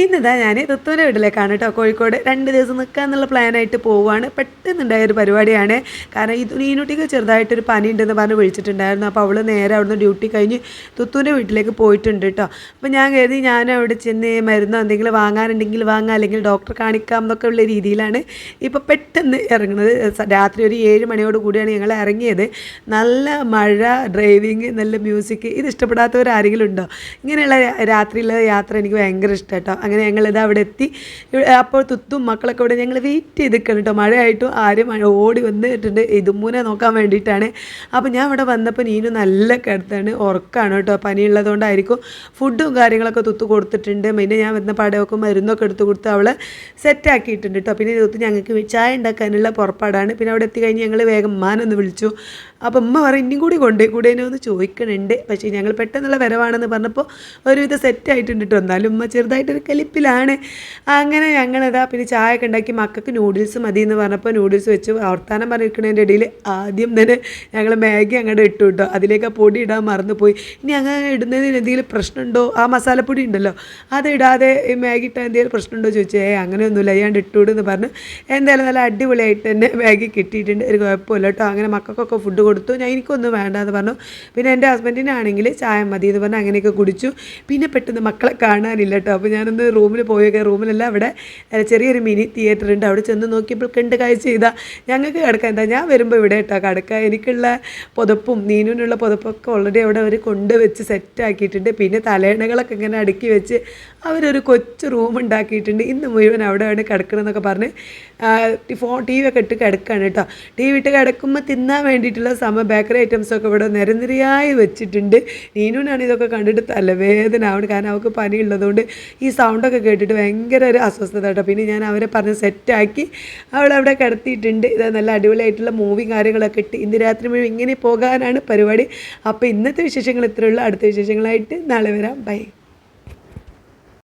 ഇന്നിതാ ഞാൻ തുത്തൂൻ്റെ വീട്ടിലേക്കാണ് കേട്ടോ, കോഴിക്കോട് 2 ദിവസം നിൽക്കാമെന്നുള്ള പ്ലാനായിട്ട് പോവുകയാണ്. പെട്ടെന്നുണ്ടായ ഒരു പരിപാടിയാണ്. കാരണം ഈ നീനുട്ടിക്ക് ചെറുതായിട്ടൊരു പനി ഉണ്ടെന്ന് പറഞ്ഞ് വിളിച്ചിട്ടുണ്ടായിരുന്നു. അപ്പോൾ അവൾ നേരെ അവിടുന്ന് ഡ്യൂട്ടി കഴിഞ്ഞ് തുത്തൂൻ്റെ വീട്ടിലേക്ക് പോയിട്ടുണ്ട് കേട്ടോ. അപ്പോൾ ഞാൻ കരുതി ഞാൻ അവിടെ ചെന്ന് മരുന്നോ എന്തെങ്കിലും വാങ്ങാനുണ്ടെങ്കിൽ വാങ്ങാം, അല്ലെങ്കിൽ ഡോക്ടറെ കാണിക്കാം എന്നൊക്കെ ഉള്ള രീതിയിലാണ് ഇപ്പോൾ പെട്ടെന്ന് ഇറങ്ങുന്നത്. രാത്രി ഒരു 7 മണിയോട് കൂടിയാണ് ഞങ്ങൾ ഇറങ്ങിയത്. നല്ല മഴ, ഡ്രൈവിങ്, നല്ല മ്യൂസിക്. ഇത് ഇഷ്ടപ്പെടാത്തവരാരെങ്കിലും ഉണ്ടോ? ഇങ്ങനെയുള്ള രാത്രിയിലുള്ള യാത്ര എനിക്ക് ഭയങ്കര ഇഷ്ടം കേട്ടോ. അങ്ങനെ ഞങ്ങളിത് അവിടെ എത്തി. അപ്പോൾ തുത്തും മക്കളൊക്കെ ഇവിടെ ഞങ്ങൾ വെയിറ്റ് ചെയ്ത് നിൽക്കണം കേട്ടോ. മഴയായിട്ടും ആരും ഓടി വന്നിട്ടുണ്ട് ഇതുമ്മൂനെ നോക്കാൻ വേണ്ടിയിട്ടാണ്. അപ്പോൾ ഞാൻ ഇവിടെ വന്നപ്പോൾ നീനു നല്ല കിടത്താണ്, ഉറക്കാണ് കേട്ടോ. പനിയുള്ളതുകൊണ്ടായിരിക്കും. ഫുഡും കാര്യങ്ങളൊക്കെ തുത്ത് കൊടുത്തിട്ടുണ്ട്. പിന്നെ ഞാൻ വന്ന പടമൊക്കെ മരുന്നൊക്കെ എടുത്ത് കൊടുത്ത് അവളെ സെറ്റാക്കിയിട്ടുണ്ട് കേട്ടോ. പിന്നെ തുത്ത് ഞങ്ങൾക്ക് ചായ ഉണ്ടാക്കാനുള്ള പുറപ്പാടാണ്. പിന്നെ അവിടെ എത്തി കഴിഞ്ഞ് ഞങ്ങൾ വേഗം ഉമ്മാനൊന്ന് വിളിച്ചു. അപ്പോൾ ഉമ്മ പറയും ഇനിയും കൂടി കൊണ്ടേ കൂടേനോ എന്ന് ചോദിക്കണുണ്ട്. പക്ഷേ ഞങ്ങൾ പെട്ടെന്നുള്ള വരവാണെന്ന് പറഞ്ഞപ്പോൾ ഒരുവിധം സെറ്റായിട്ടുണ്ട് കേട്ടോ. എന്നാലും ഉമ്മ ചെറുതായിട്ടൊരു കലിപ്പിലാണ്. അങ്ങനെ ഞങ്ങളിതാ പിന്നെ ചായ ഒക്കെ ഉണ്ടാക്കി. മക്കൾക്ക് നൂഡിൽസ് മതി എന്ന് പറഞ്ഞപ്പോൾ നൂഡിൽസ് വെച്ച് വർത്താനം പറഞ്ഞിരിക്കുന്നതിൻ്റെ ഇടയിൽ ആദ്യം തന്നെ ഞങ്ങൾ മാഗി അങ്ങോട്ട് ഇട്ടു കേട്ടോ. അതിലേക്ക് ആ പൊടി ഇടാൻ മറന്നുപോയി. ഇനി അങ്ങനെ ഇടുന്നതിന് എന്തെങ്കിലും പ്രശ്നമുണ്ടോ? ആ മസാലപ്പൊടി ഉണ്ടല്ലോ, അത് ഇടാതെ ഈ മാഗി ഇട്ടാൽ എന്തെങ്കിലും പ്രശ്നമുണ്ടോ ചോദിച്ചേ അങ്ങനെയൊന്നുമില്ല, അയ്യാണ്ട് ഇട്ടുവിടുന്ന് പറഞ്ഞ് എന്തായാലും നല്ല അടിപൊളിയായിട്ട് തന്നെ മാഗി കിട്ടിയിട്ടുണ്ട്. ഒരു കുഴപ്പമില്ല കേട്ടോ. അങ്ങനെ മക്കൾക്കൊക്കെ ഫുഡ് കൊടുത്തു. ഞാൻ എനിക്കൊന്നും വേണ്ടാന്ന് പറഞ്ഞു. പിന്നെ എൻ്റെ ഹസ്ബൻഡിനാണെങ്കിൽ ചായ മതി എന്ന് പറഞ്ഞ് അങ്ങനെയൊക്കെ കുടിച്ചു. പിന്നെ പെട്ടെന്ന് മക്കളെ കാണാനില്ല കേട്ടോ. അപ്പോൾ ഞാനൊന്ന് റൂമിൽ പോയൊക്കെ, റൂമിലല്ല അവിടെ ചെറിയൊരു മിനി തിയേറ്റർ ഉണ്ട്. അവിടെ ചെന്ന് നോക്കിയപ്പോൾ കണ്ട് കാഴ്ച ചെയ്താൽ ഞങ്ങൾക്ക് കിടക്കാൻ എന്താ ഞാൻ വരുമ്പോൾ ഇവിടെ കേട്ടോ കിടക്കുക. എനിക്കുള്ള പുതപ്പും നീനുവിനുള്ള പുതപ്പൊക്കെ ഓൾറെഡി അവിടെ അവർ കൊണ്ടുവച്ച് സെറ്റാക്കിയിട്ടുണ്ട്. പിന്നെ തലേണകളൊക്കെ ഇങ്ങനെ അടുക്കി വെച്ച് അവരൊരു കൊച്ചു റൂം ഉണ്ടാക്കിയിട്ടുണ്ട്. ഇന്ന് മുഴുവൻ അവിടെ കിടക്കണം എന്നൊക്കെ പറഞ്ഞ് ടി വി ഒക്കെ ഇട്ട് കിടക്കുകയാണ് കേട്ടോ. ടി വി ഇട്ട് കിടക്കുമ്പോൾ തിന്നാൻ വേണ്ടിയിട്ടുള്ള ബേക്കറി ഐറ്റംസൊക്കെ ഇവിടെ നിരനിരയായി വെച്ചിട്ടുണ്ട്. നീനുവിനാണ് ഇതൊക്കെ കണ്ടിട്ട് തലവേദന ആവണം. കാരണം അവൾക്ക് പനി ഉള്ളതുകൊണ്ട് ഈ സൗണ്ടൊക്കെ കേട്ടിട്ട് ഭയങ്കര ഒരു അസ്വസ്ഥത കേട്ടോ. പിന്നെ ഞാൻ അവരെ പറഞ്ഞ് സെറ്റാക്കി അവളവിടെ കിടത്തിയിട്ടുണ്ട്. ഇത് നല്ല അടിപൊളിയായിട്ടുള്ള മൂവി കാര്യങ്ങളൊക്കെ ഇട്ട് ഇന്ന് രാത്രി മുഴുവൻ ഇങ്ങനെ പോകാനാണ് പരിപാടി. അപ്പോൾ ഇന്നത്തെ വിശേഷങ്ങൾ ഇത്രയുള്ള. അടുത്ത വിശേഷങ്ങളായിട്ട് നാളെ വരാം. ബൈ.